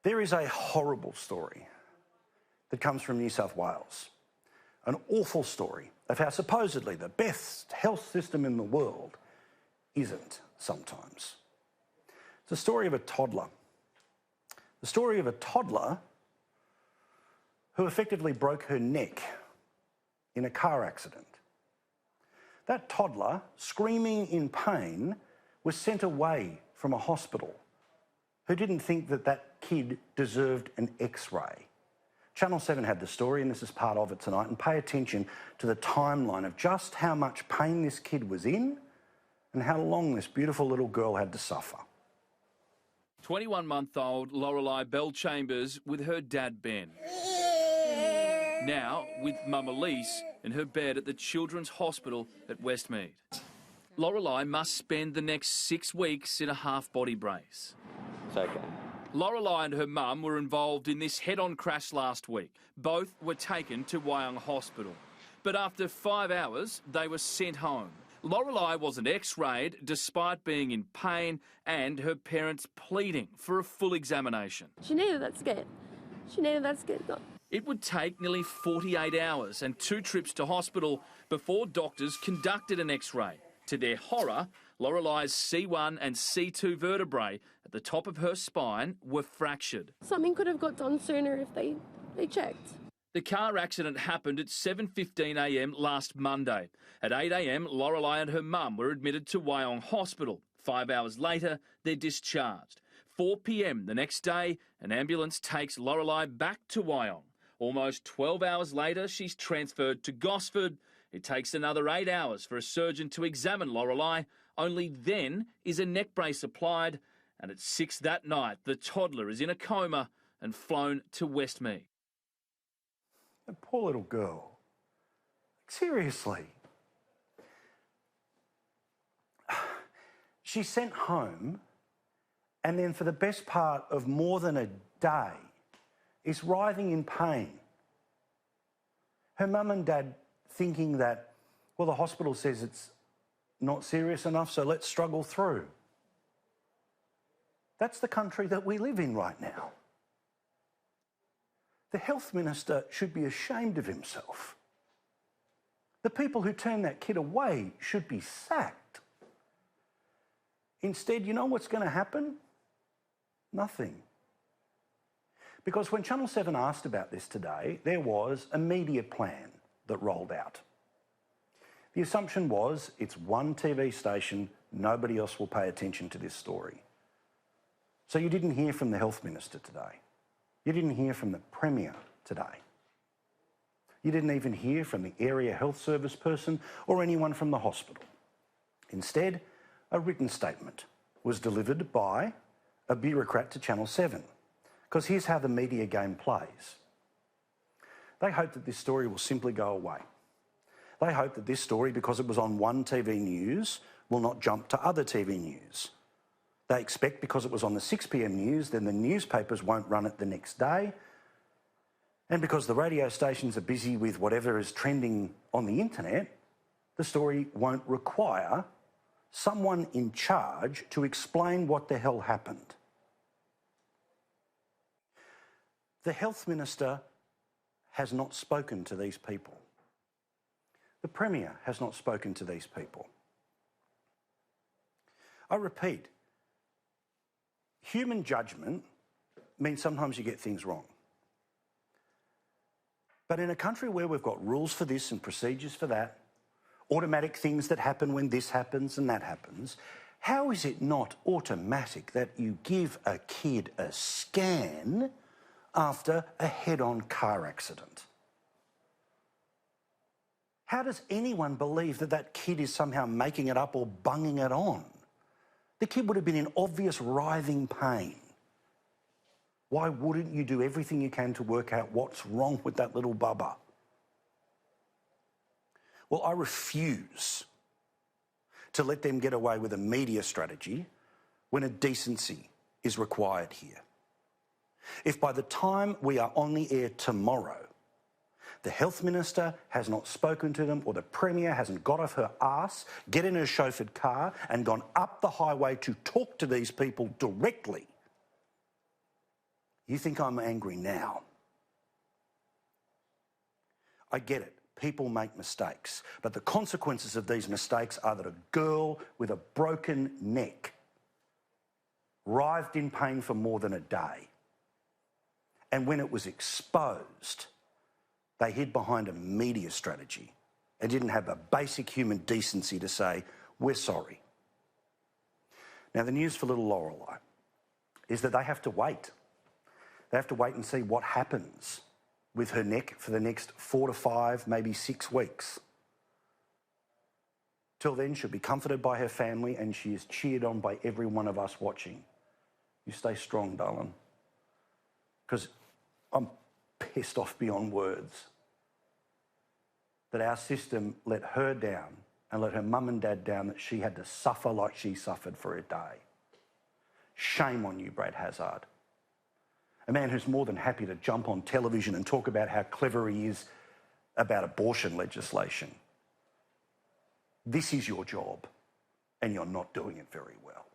There is a horrible story that comes from New South Wales, an awful story of how supposedly the best health system in the world isn't sometimes. It's the story of a toddler. The story of a toddler who effectively broke her neck in a car accident. That toddler, screaming in pain, was sent away from a hospital who didn't think that that kid deserved an X-ray. Channel 7 had the story, and this is part of it tonight, and pay attention to the timeline of just how much pain this kid was in and how long this beautiful little girl had to suffer. 21-month-old Lorelei Bell-Chambers with her dad Ben. Now with mum Elise in her bed at the Children's Hospital at Westmead. Lorelei must spend the next 6 weeks in a half-body brace. It's okay. Lorelei and her mum were involved in this head-on crash last week. Both were taken to Wyong Hospital. But after 5 hours, they were sent home. Lorelei wasn't X-rayed despite being in pain and her parents pleading for a full examination. She needed that scan. She needed that scan done. It would take nearly 48 hours and 2 trips to hospital before doctors conducted an X-ray. To their horror, Lorelei's C1 and C2 vertebrae at the top of her spine were fractured. Something could have got done sooner if they checked. The car accident happened at 7:15 a.m. last Monday. At 8 a.m, Lorelei and her mum were admitted to Wyong Hospital. 5 hours later, they're discharged. 4 p.m. the next day, an ambulance takes Lorelei back to Wyong. Almost 12 hours later, she's transferred to Gosford. It takes another 8 hours for a surgeon to examine Lorelei. Only then is a neck brace applied. And at 6 that night, the toddler is in a coma and flown to Westmead. A poor little girl. Seriously. She's sent home, and then for the best part of more than a day is writhing in pain. Her mum and dad thinking that, well, the hospital says it's not serious enough, so let's struggle through. That's the country that we live in right now. The Health Minister should be ashamed of himself. The people who turned that kid away should be sacked. Instead, you know what's going to happen? Nothing. Because when Channel 7 asked about this today, there was a media plan that rolled out. The assumption was it's one TV station, nobody else will pay attention to this story. So you didn't hear from the Health Minister today. You didn't hear from the Premier today. You didn't even hear from the area health service person or anyone from the hospital. Instead, a written statement was delivered by a bureaucrat to Channel 7. Because here's how the media game plays. They hope that this story will simply go away. They hope that this story, because it was on one TV news, will not jump to other TV news. They expect because it was on the 6 p.m. news, then the newspapers won't run it the next day. And because the radio stations are busy with whatever is trending on the internet, the story won't require someone in charge to explain what the hell happened. The Health Minister has not spoken to these people. The Premier has not spoken to these people. I repeat, human judgment means sometimes you get things wrong. But in a country where we've got rules for this and procedures for that, automatic things that happen when this happens and that happens, how is it not automatic that you give a kid a scan after a head-on car accident? How does anyone believe that that kid is somehow making it up or bunging it on? The kid would have been in obvious writhing pain. Why wouldn't you do everything you can to work out what's wrong with that little bubba? Well, I refuse to let them get away with a media strategy when a decency is required here. If by the time we are on the air tomorrow, the Health Minister has not spoken to them or the Premier hasn't got off her arse, get in her chauffeured car and gone up the highway to talk to these people directly, You think I'm angry now? I get it. People make mistakes. But the consequences of these mistakes are that a girl with a broken neck writhed in pain for more than a day. And when it was exposed, they hid behind a media strategy and didn't have the basic human decency to say, we're sorry. Now, the news for little Lorelei is that they have to wait. They have to wait and see what happens with her neck for the next 4 to 5, maybe 6 weeks. Till then, she'll be comforted by her family and she is cheered on by every one of us watching. You stay strong, darling. Because I'm pissed off beyond words that our system let her down and let her mum and dad down, that she had to suffer like she suffered for a day. Shame on you, Brad Hazzard. A man who's more than happy to jump on television and talk about how clever he is about abortion legislation. This is your job, and you're not doing it very well.